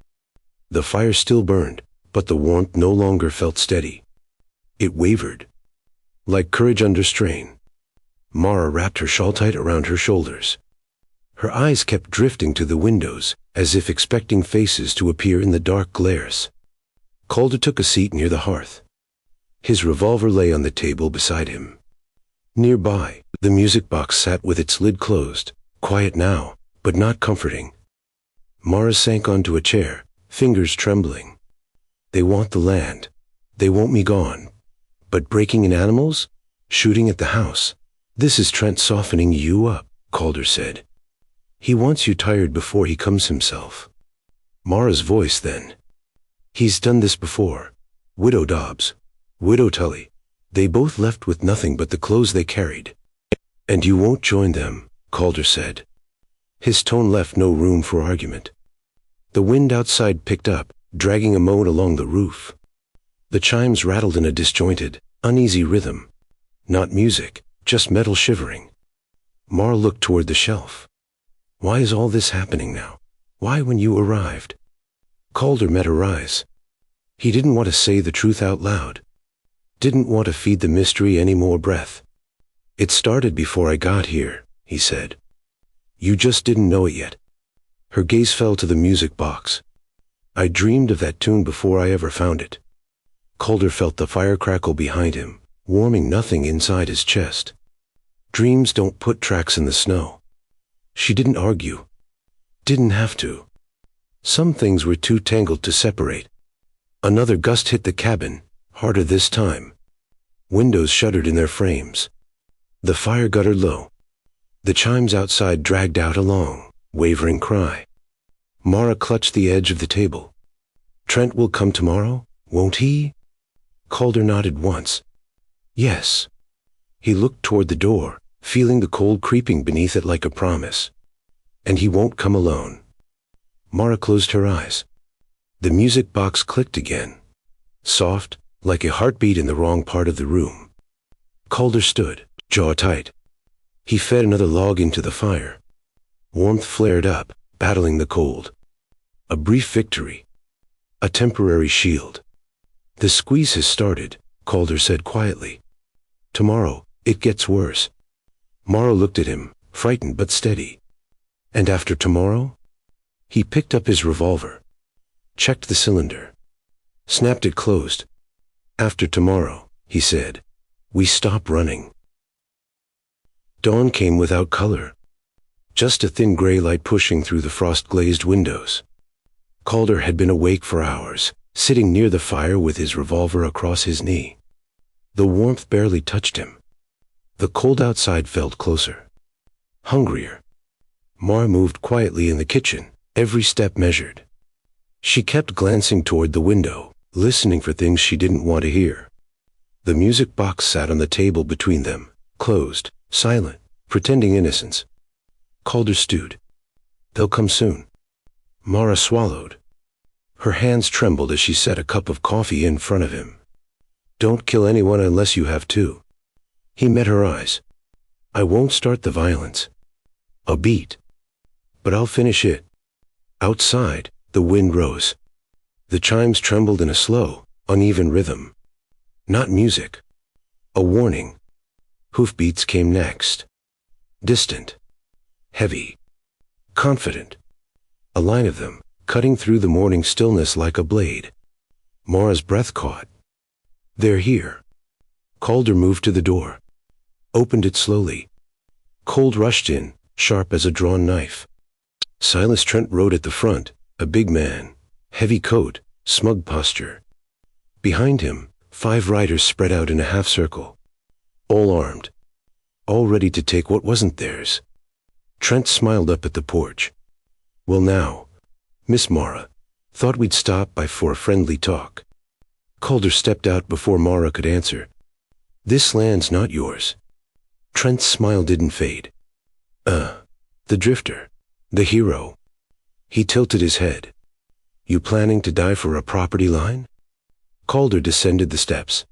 The fire still burned, but the warmth no longer felt steady. It wavered, like courage under strain. Mara wrapped her shawl tight around her shoulders. Her eyes kept drifting to the windows, as if expecting faces to appear in the dark glares. Calder took a seat near the hearth. His revolver lay on the table beside him. Nearby, the music box sat with its lid closed, quiet now, but not comforting. Mara sank onto a chair, fingers trembling. They want the land. They want me gone. But breaking in animals? Shooting at the house? This is Trent softening you up, Calder said. He wants you tired before he comes himself. Mara's voice then. He's done this before. Widow Dobbs. Widow Tully. They both left with nothing but the clothes they carried. And you won't join them, Calder said. His tone left no room for argument. The wind outside picked up, dragging a moan along the roof. The chimes rattled in a disjointed, uneasy rhythm. Not music, just metal shivering. Mara looked toward the shelf. Why is all this happening now? Why when you arrived? Calder met her eyes. He didn't want to say the truth out loud. Didn't want to feed the mystery any more breath. It started before I got here, he said. You just didn't know it yet. Her gaze fell to the music box. I dreamed of that tune before I ever found it. Calder felt the fire crackle behind him, warming nothing inside his chest. Dreams don't put tracks in the snow. She didn't argue. Didn't have to. Some things were too tangled to separate. Another gust hit the cabin, harder this time. Windows shuddered in their frames. The fire guttered low. The chimes outside dragged out a long, wavering cry. Mara clutched the edge of the table. Trent will come tomorrow, won't he? Calder nodded once. Yes. He looked toward the door, feeling the cold creeping beneath it like a promise. And he won't come alone. Mara closed her eyes. The music box clicked again. Soft, like a heartbeat in the wrong part of the room. Calder stood, jaw tight. He fed another log into the fire. Warmth flared up, battling the cold. A brief victory. A temporary shield. The squeeze has started, Calder said quietly. Tomorrow, it gets worse. Mara looked at him, frightened but steady. And after tomorrow? He picked up his revolver. Checked the cylinder. Snapped it closed. After tomorrow, he said, we stop running. Dawn came without color. Just a thin gray light pushing through the frost-glazed windows. Calder had been awake for hours, sitting near the fire with his revolver across his knee. The warmth barely touched him. The cold outside felt closer. Hungrier. Mara moved quietly in the kitchen, every step measured. She kept glancing toward the window, listening for things she didn't want to hear. The music box sat on the table between them, closed, silent, pretending innocence. Calder stewed. They'll come soon. Mara swallowed. Her hands trembled as she set a cup of coffee in front of him. Don't kill anyone unless you have to. He met her eyes. I won't start the violence. A beat. But I'll finish it. Outside, the wind rose. The chimes trembled in a slow, uneven rhythm. Not music. A warning. Hoofbeats came next. Distant. Heavy. Confident. A line of them, cutting through the morning stillness like a blade. Mara's breath caught. They're here. Calder moved to the door. Opened it slowly. Cold rushed in, sharp as a drawn knife. Silas Trent rode at the front, a big man, heavy coat, smug posture. Behind him, 5 riders spread out in a half circle. All armed. All ready to take what wasn't theirs. Trent smiled up at the porch. Well now, Miss Mara, thought we'd stop by for a friendly talk. Calder stepped out before Mara could answer. This land's not yours. Trent's smile didn't fade. The drifter. The hero. He tilted his head. You planning to die for a property line? Calder descended the steps.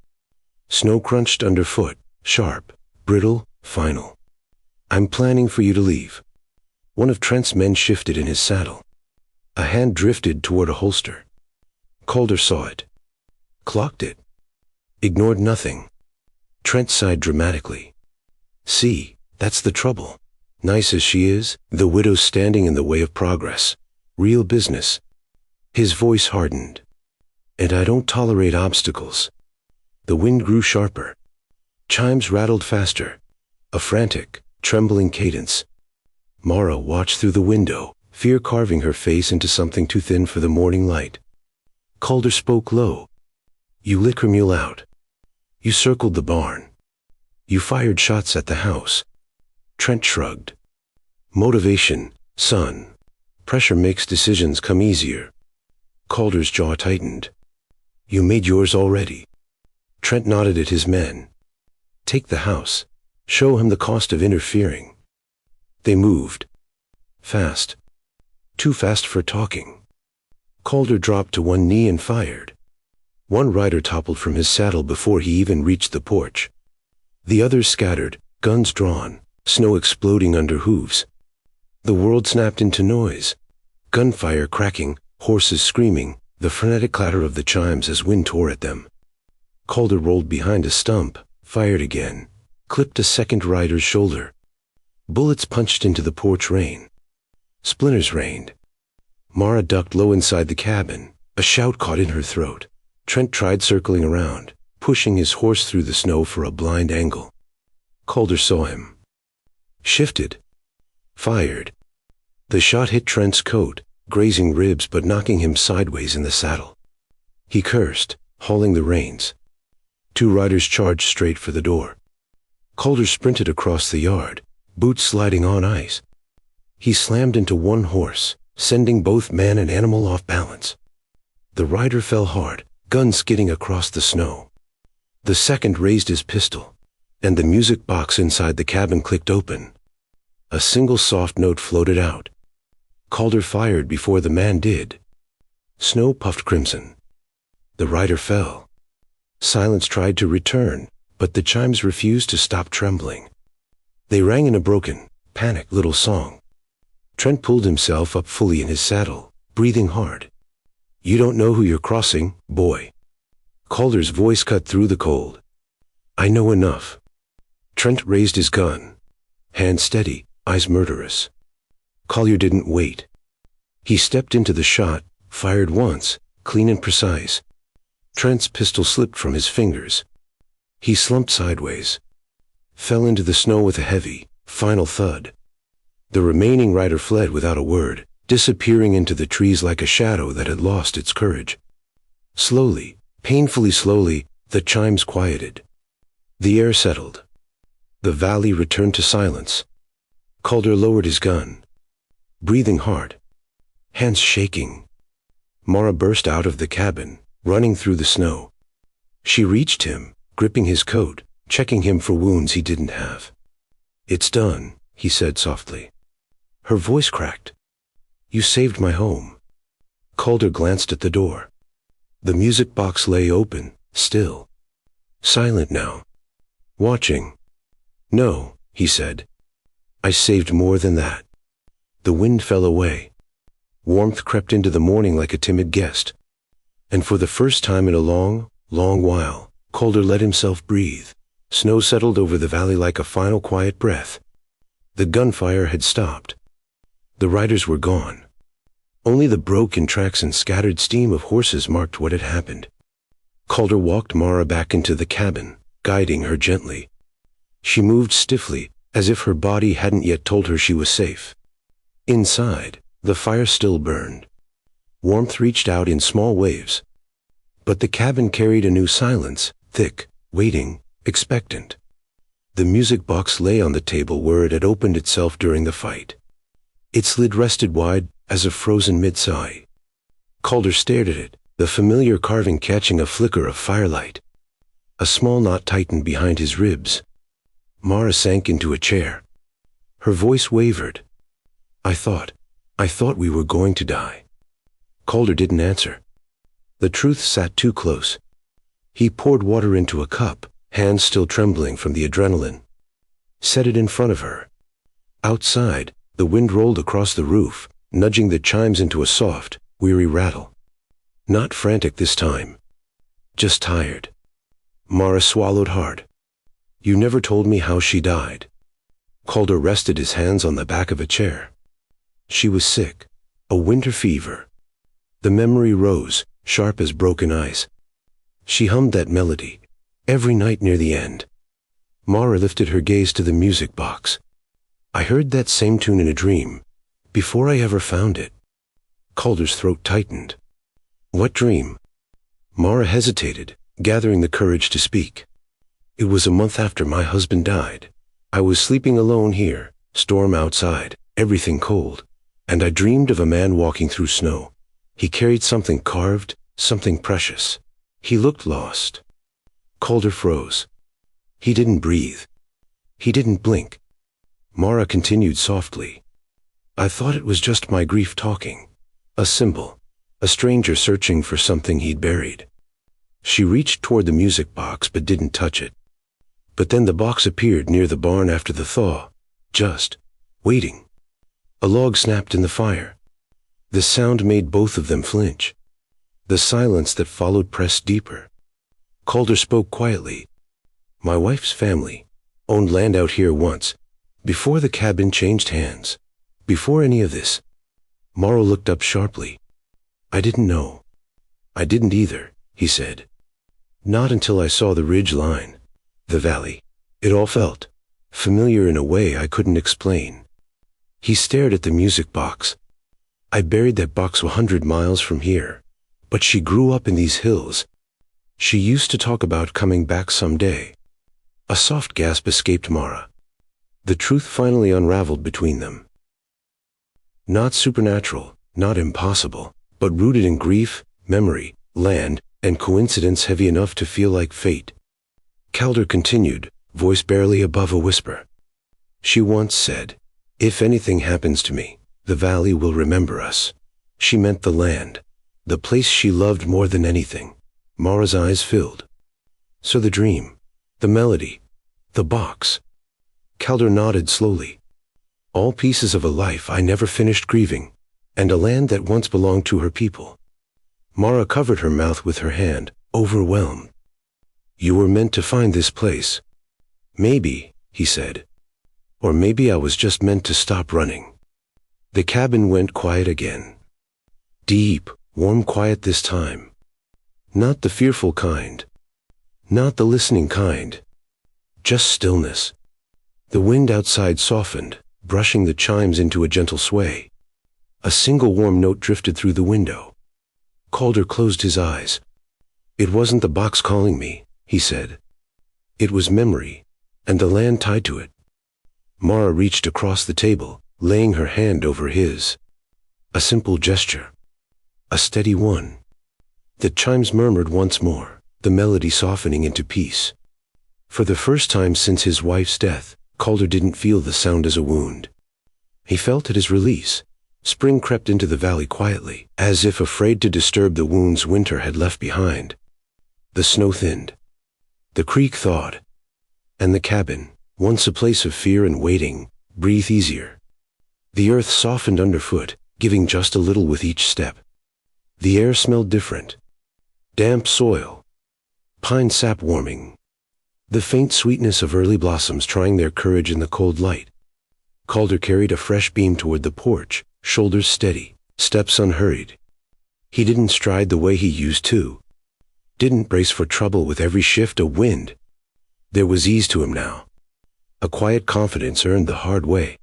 Snow crunched underfoot, sharp, brittle, final. I'm planning for you to leave. One of Trent's men shifted in his saddle. A hand drifted toward a holster. Calder saw it. Clocked it. Ignored nothing. Trent sighed dramatically. See, that's the trouble. Nice as she is, the widow's standing in the way of progress. Real business. His voice hardened. And I don't tolerate obstacles. The wind grew sharper. Chimes rattled faster. A frantic, trembling cadence. Mara watched through the window, fear carving her face into something too thin for the morning light. Calder spoke low. You lick her mule out. You circled the barn. You fired shots at the house. Trent shrugged. Motivation, son. Pressure makes decisions come easier. Calder's jaw tightened. You made yours already. Trent nodded at his men. Take the house. Show him the cost of interfering. They moved. Fast. Too fast for talking. Calder dropped to one knee and fired. One rider toppled from his saddle before he even reached the porch. The others scattered, guns drawn, snow exploding under hooves. The world snapped into noise. Gunfire cracking, horses screaming, the frenetic clatter of the chimes as wind tore at them. Calder rolled behind a stump, fired again, clipped a second rider's shoulder. Bullets punched into the porch rain. Splinters rained. Mara ducked low inside the cabin. A shout caught in her throat. Trent tried circling around, pushing his horse through the snow for a blind angle. Calder saw him. Shifted. Fired. The shot hit Trent's coat, grazing ribs but knocking him sideways in the saddle. He cursed, hauling the reins. Two riders charged straight for the door. Calder sprinted across the yard, boots sliding on ice. He slammed into one horse, sending both man and animal off balance. The rider fell hard, gun skidding across the snow. The second raised his pistol, and the music box inside the cabin clicked open. A single soft note floated out. Calder fired before the man did. Snow puffed crimson. The rider fell. Silence tried to return, but the chimes refused to stop trembling. They rang in a broken, panicked little song. Trent pulled himself up fully in his saddle, breathing hard. You don't know who you're crossing, boy. Calder's voice cut through the cold. I know enough. Trent raised his gun. Hand steady, eyes murderous. Collier didn't wait. He stepped into the shot, fired once, clean and precise. Trent's pistol slipped from his fingers. He slumped sideways. Fell into the snow with a heavy, final thud. The remaining rider fled without a word, disappearing into the trees like a shadow that had lost its courage. Slowly, painfully slowly, the chimes quieted. The air settled. The valley returned to silence. Calder lowered his gun. Breathing hard. Hands shaking. Mara burst out of the cabin, running through the snow. She reached him, gripping his coat, checking him for wounds he didn't have. It's done, he said softly. Her voice cracked. You saved my home. Calder glanced at the door. The music box lay open, still. Silent now. Watching. No, he said. I saved more than that. The wind fell away. Warmth crept into the morning like a timid guest. And for the first time in a long, long while, Calder let himself breathe. Snow settled over the valley like a final quiet breath. The gunfire had stopped. The riders were gone. Only the broken tracks and scattered steam of horses marked what had happened. Calder walked Mara back into the cabin, guiding her gently. She moved stiffly, as if her body hadn't yet told her she was safe. Inside, the fire still burned. Warmth reached out in small waves. But the cabin carried a new silence, thick, waiting, expectant. The music box lay on the table where it had opened itself during the fight. Its lid rested wide, as a frozen mid-sigh. Calder stared at it, the familiar carving catching a flicker of firelight. A small knot tightened behind his ribs. Mara sank into a chair. Her voice wavered. I thought we were going to die. Calder didn't answer. The truth sat too close. He poured water into a cup, hands still trembling from the adrenaline. Set it in front of her. Outside, the wind rolled across the roof, nudging the chimes into a soft, weary rattle. Not frantic this time. Just tired. Mara swallowed hard. You never told me how she died. Calder rested his hands on the back of a chair. She was sick. A winter fever. The memory rose, sharp as broken ice. She hummed that melody, every night near the end. Mara lifted her gaze to the music box. I heard that same tune in a dream, before I ever found it. Calder's throat tightened. What dream? Mara hesitated, gathering the courage to speak. It was a month after my husband died. I was sleeping alone here, storm outside, everything cold, and I dreamed of a man walking through snow. He carried something carved, something precious. He looked lost. Calder froze. He didn't breathe. He didn't blink. Mara continued softly. I thought it was just my grief talking. A symbol. A stranger searching for something he'd buried. She reached toward the music box but didn't touch it. But then the box appeared near the barn after the thaw, just waiting. A log snapped in the fire. The sound made both of them flinch. The silence that followed pressed deeper. Calder spoke quietly. My wife's family owned land out here once, before the cabin changed hands, before any of this. Morrow looked up sharply. I didn't know. I didn't either, he said. Not until I saw the ridge line, the valley. It all felt familiar in a way I couldn't explain. He stared at the music box. I buried that box 100 miles from here, but she grew up in these hills. She used to talk about coming back someday. A soft gasp escaped Mara. The truth finally unraveled between them. Not supernatural, not impossible, but rooted in grief, memory, land, and coincidence heavy enough to feel like fate. Calder continued, voice barely above a whisper. She once said, if anything happens to me, the valley will remember us. She meant the land, the place she loved more than anything. Mara's eyes filled. So the dream, the melody, the box. Calder nodded slowly. All pieces of a life I never finished grieving, and a land that once belonged to her people. Mara covered her mouth with her hand, overwhelmed. You were meant to find this place. Maybe, he said. Or maybe I was just meant to stop running. The cabin went quiet again. Deep, warm quiet this time. Not the fearful kind. Not the listening kind. Just stillness. The wind outside softened, brushing the chimes into a gentle sway. A single warm note drifted through the window. Calder closed his eyes. It wasn't the box calling me, he said. It was memory, and the land tied to it. Mara reached across the table, laying her hand over his. A simple gesture. A steady one. The chimes murmured once more, the melody softening into peace. For the first time since his wife's death, Calder didn't feel the sound as a wound. He felt it as release. Spring crept into the valley quietly, as if afraid to disturb the wounds winter had left behind. The snow thinned. The creek thawed. And the cabin, once a place of fear and waiting, breathed easier. The earth softened underfoot, giving just a little with each step. The air smelled different. Damp soil. Pine sap warming. The faint sweetness of early blossoms trying their courage in the cold light. Calder carried a fresh beam toward the porch, shoulders steady, steps unhurried. He didn't stride the way he used to. Didn't brace for trouble with every shift of wind. There was ease to him now. A quiet confidence earned the hard way.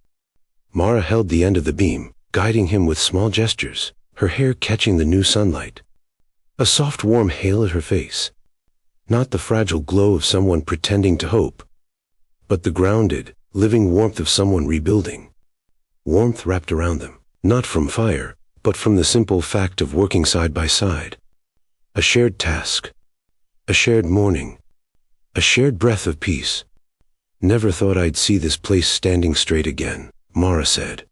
Mara held the end of the beam, guiding him with small gestures, her hair catching the new sunlight. A soft warm hail at her face. Not the fragile glow of someone pretending to hope, but the grounded, living warmth of someone rebuilding. Warmth wrapped around them, not from fire, but from the simple fact of working side by side. A shared task. A shared morning. A shared breath of peace. Never thought I'd see this place standing straight again, Mara said.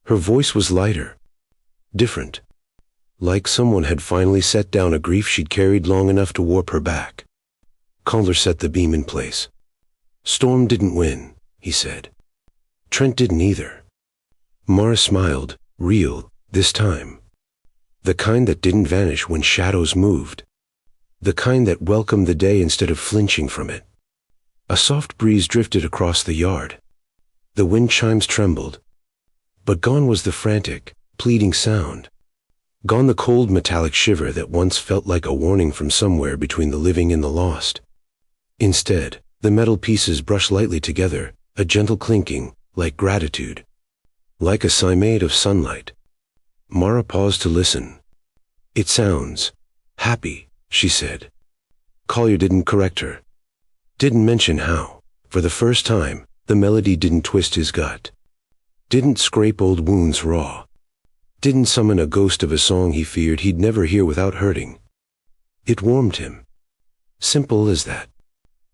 Her voice was lighter. Different. Like someone had finally set down a grief she'd carried long enough to warp her back. Calder set the beam in place. Storm didn't win, he said. Trent didn't either. Mara smiled, real, this time. The kind that didn't vanish when shadows moved. The kind that welcomed the day instead of flinching from it. A soft breeze drifted across the yard. The wind chimes trembled. But gone was the frantic, pleading sound. Gone the cold metallic shiver that once felt like a warning from somewhere between the living and the lost. Instead, the metal pieces brushed lightly together, a gentle clinking, like gratitude. Like a sigh made of sunlight. Mara paused to listen. "It sounds happy," she said. Collier didn't correct her. Didn't mention how, for the first time, the melody didn't twist his gut. Didn't scrape old wounds raw. Didn't summon a ghost of a song he feared he'd never hear without hurting. It warmed him. Simple as that.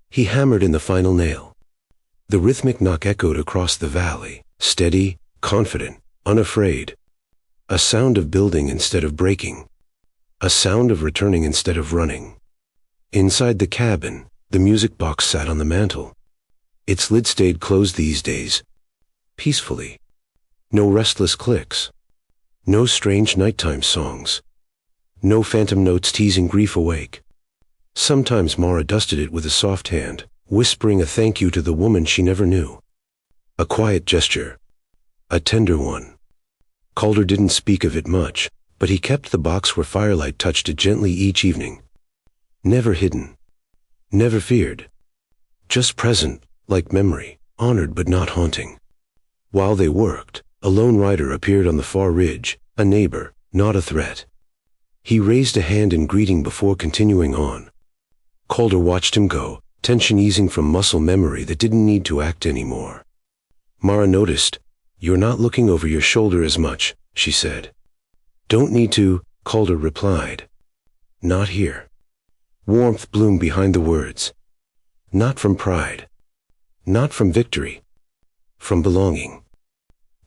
He hammered in the final nail. The rhythmic knock echoed across the valley, steady, confident, unafraid. A sound of building instead of breaking. A sound of returning instead of running. Inside the cabin, the music box sat on the mantel. Its lid stayed closed these days. Peacefully. No restless clicks. No strange nighttime songs. No phantom notes teasing grief awake. Sometimes Mara dusted it with a soft hand, whispering a thank you to the woman she never knew. A quiet gesture. A tender one. Calder didn't speak of it much, but he kept the box where firelight touched it gently each evening. Never hidden. Never feared. Just present, like memory, honored but not haunting. While they worked, a lone rider appeared on the far ridge, a neighbor, not a threat. He raised a hand in greeting before continuing on. Calder watched him go, tension easing from muscle memory that didn't need to act anymore. Mara noticed. "You're not looking over your shoulder as much," she said. "Don't need to," Calder replied. "Not here." Warmth bloomed behind the words. Not from pride. Not from victory. From belonging.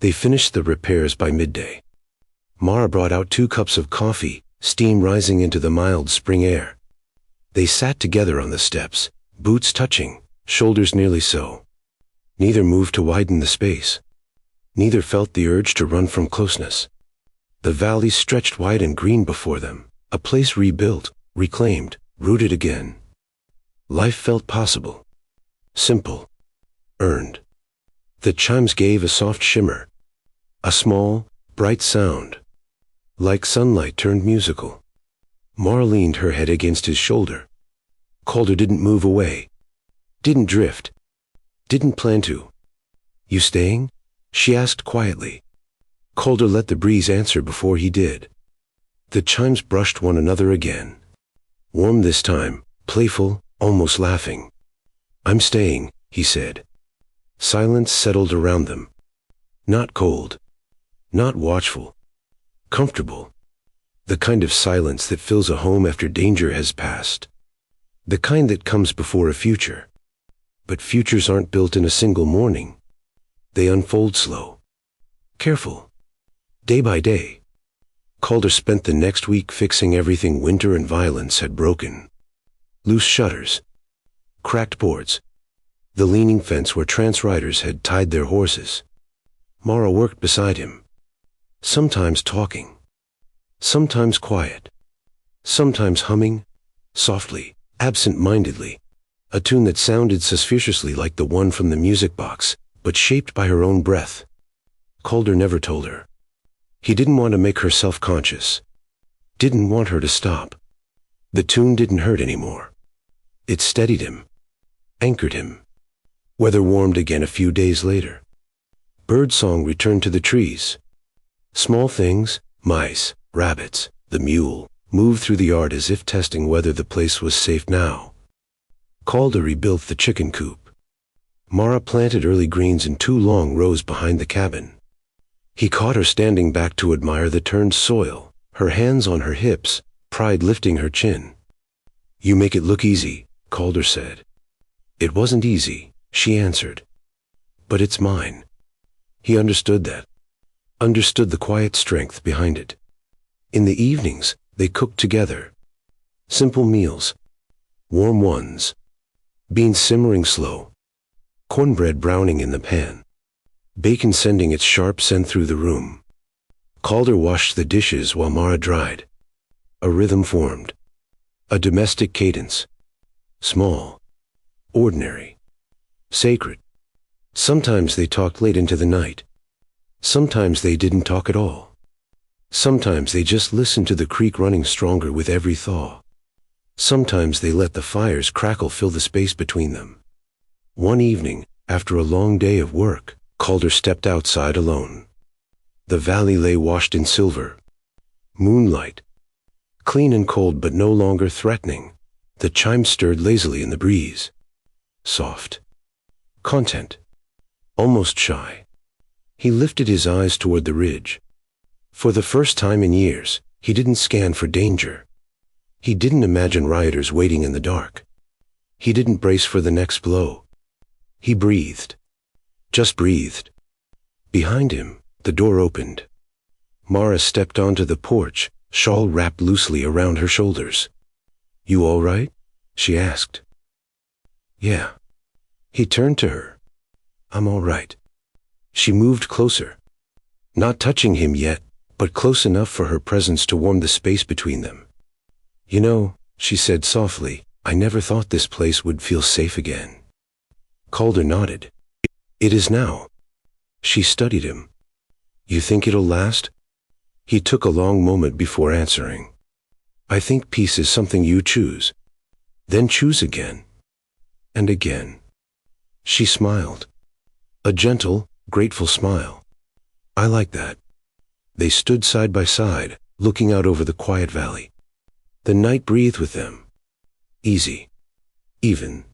They finished the repairs by midday. Mara brought out 2 cups of coffee, steam rising into the mild spring air. They sat together on the steps, boots touching, shoulders nearly so. Neither moved to widen the space. Neither felt the urge to run from closeness. The valley stretched wide and green before them, a place rebuilt, reclaimed, rooted again. Life felt possible. Simple. Earned. The chimes gave a soft shimmer. A small, bright sound. Like sunlight turned musical. Mara leaned her head against his shoulder. Calder didn't move away. Didn't drift. Didn't plan to. "You staying?" she asked quietly. Calder let the breeze answer before he did. The chimes brushed one another again. Warm this time, playful, almost laughing. "I'm staying," he said. Silence settled around them. Not cold. Not watchful. Comfortable. The kind of silence that fills a home after danger has passed. The kind that comes before a future. But futures aren't built in a single morning. They unfold slow. Careful. Day by day. Calder spent the next week fixing everything winter and violence had broken. Loose shutters. Cracked boards. The leaning fence where trance riders had tied their horses. Mara worked beside him. Sometimes talking. Sometimes quiet. Sometimes humming, softly, absent-mindedly. A tune that sounded suspiciously like the one from the music box, but shaped by her own breath. Calder never told her. He didn't want to make her self-conscious. Didn't want her to stop. The tune didn't hurt anymore. It steadied him. Anchored him. Weather warmed again a few days later. Birdsong returned to the trees. Small things, mice, rabbits, the mule, moved through the yard as if testing whether the place was safe now. Calder rebuilt the chicken coop. Mara planted early greens in 2 long rows behind the cabin. He caught her standing back to admire the turned soil, her hands on her hips, pride lifting her chin. "You make it look easy," Calder said. "It wasn't easy," she answered. "But it's mine." He understood that. Understood the quiet strength behind it. In the evenings, they cooked together. Simple meals. Warm ones. Beans simmering slow. Cornbread browning in the pan. bacon sending its sharp scent through the room. Calder washed the dishes while Mara dried. A rhythm formed. A domestic cadence. Small. Ordinary. Sacred. Sometimes they talked late into the night. Sometimes they didn't talk at all. Sometimes they just listened to the creek running stronger with every thaw. Sometimes they let the fire's crackle fill the space between them. One evening, after a long day of work, Calder stepped outside alone. The valley lay washed in silver. Moonlight. Clean and cold but no longer threatening. The chimes stirred lazily in the breeze. Soft. Content. Almost shy. He lifted his eyes toward the ridge. For the first time in years, he didn't scan for danger. He didn't imagine rioters waiting in the dark. He didn't brace for the next blow. He breathed. Just breathed. Behind him, the door opened. Mara stepped onto the porch, shawl wrapped loosely around her shoulders. "You all right?" she asked. "Yeah." He turned to her. "I'm all right." She moved closer. Not touching him yet, but close enough for her presence to warm the space between them. "You know," she said softly, "I never thought this place would feel safe again." Calder nodded. "It is now." She studied him. "You think it'll last?" He took a long moment before answering. "I think peace is something you choose. Then choose again. And again." She smiled. A gentle, grateful smile. "I like that." They stood side by side, looking out over the quiet valley. The night breathed with them. Easy. Even.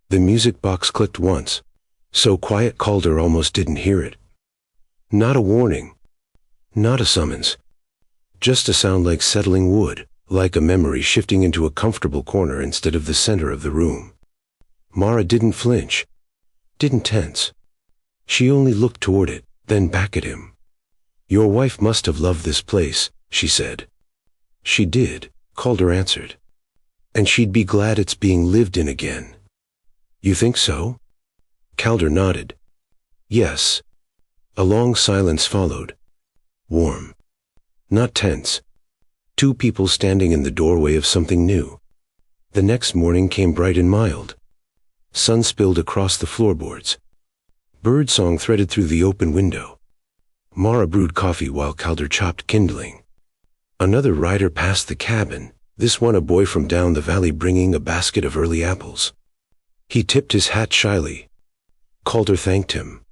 The music box clicked once, so quiet Calder almost didn't hear it. Not a warning. Not a summons. Just a sound like settling wood, like a memory shifting into a comfortable corner instead of the center of the room. Mara didn't flinch. Didn't tense. She only looked toward it, then back at him. "Your wife must have loved this place," she said. "She did," Calder answered. "And she'd be glad it's being lived in again." "You think so?" Calder nodded. "Yes." A long silence followed. Warm. Not tense. Two people standing in the doorway of something new. The next morning came bright and mild. Sun spilled across the floorboards. Birdsong threaded through the open window. Mara brewed coffee while Calder chopped kindling. Another rider passed the cabin, this one a boy from down the valley bringing a basket of early apples. He tipped his hat shyly. Calder thanked him.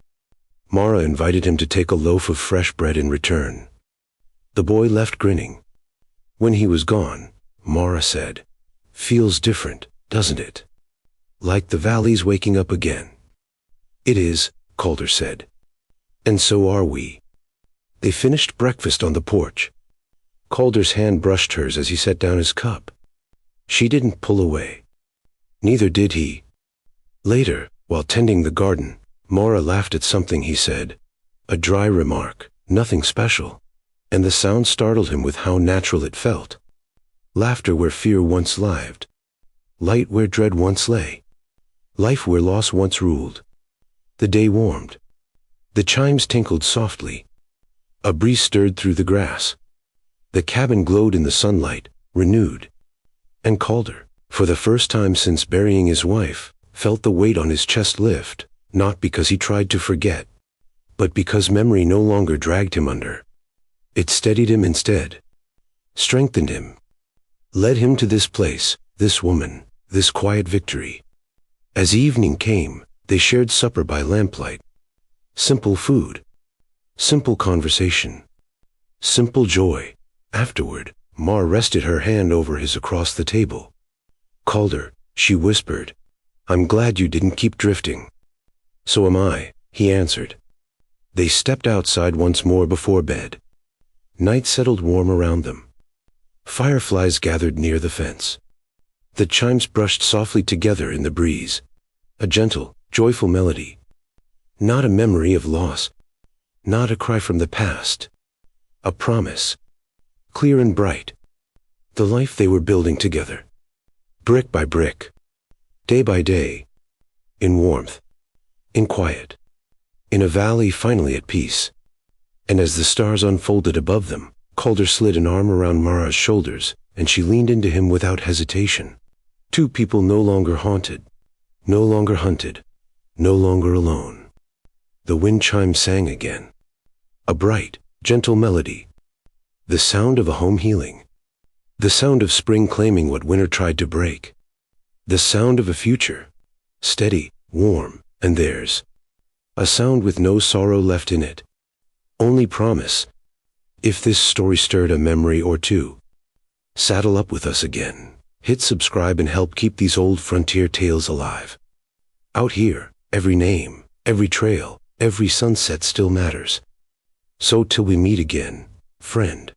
Mara invited him to take a loaf of fresh bread in return. The boy left grinning. When he was gone, Mara said, "Feels different, doesn't it? Like the valley's waking up again." "It is," Calder said. "And so are we." They finished breakfast on the porch. Calder's hand brushed hers as he set down his cup. She didn't pull away. Neither did he. Later, while tending the garden, Mara laughed at something he said. A dry remark, nothing special. And the sound startled him with how natural it felt. Laughter where fear once lived. Light where dread once lay. Life where loss once ruled. The day warmed. The chimes tinkled softly. A breeze stirred through the grass. The cabin glowed in the sunlight, renewed. And Calder, for the first time since burying his wife, felt the weight on his chest lift, not because he tried to forget, but because memory no longer dragged him under. It steadied him instead. Strengthened him. Led him to this place, this woman, this quiet victory. As evening came, they shared supper by lamplight. Simple food. Simple conversation. Simple joy. Afterward, Mar rested her hand over his across the table. "Calder," she whispered, "I'm glad you didn't keep drifting." "So am I," he answered. They stepped outside once more before bed. Night settled warm around them. Fireflies gathered near the fence. The chimes brushed softly together in the breeze. A gentle, joyful melody. Not a memory of loss. Not a cry from the past. A promise. Clear and bright. The life they were building together. Brick by brick. Day by day. In warmth. In quiet. in a valley finally at peace. And as the stars unfolded above them, Calder slid an arm around Mara's shoulders, and she leaned into him without hesitation. Two people no longer haunted, no longer hunted, no longer alone. The wind chime sang again. A bright, gentle melody. The sound of a home healing. The sound of spring claiming what winter tried to break. The sound of a future, steady, warm, and theirs. A sound with no sorrow left in it. Only promise. If this story stirred a memory or two, saddle up with us again. Hit subscribe and help keep these old frontier tales alive. Out here, every name, every trail, every sunset still matters. So till we meet again, friend,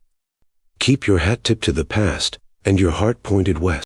keep your hat tipped to the past and your heart pointed west.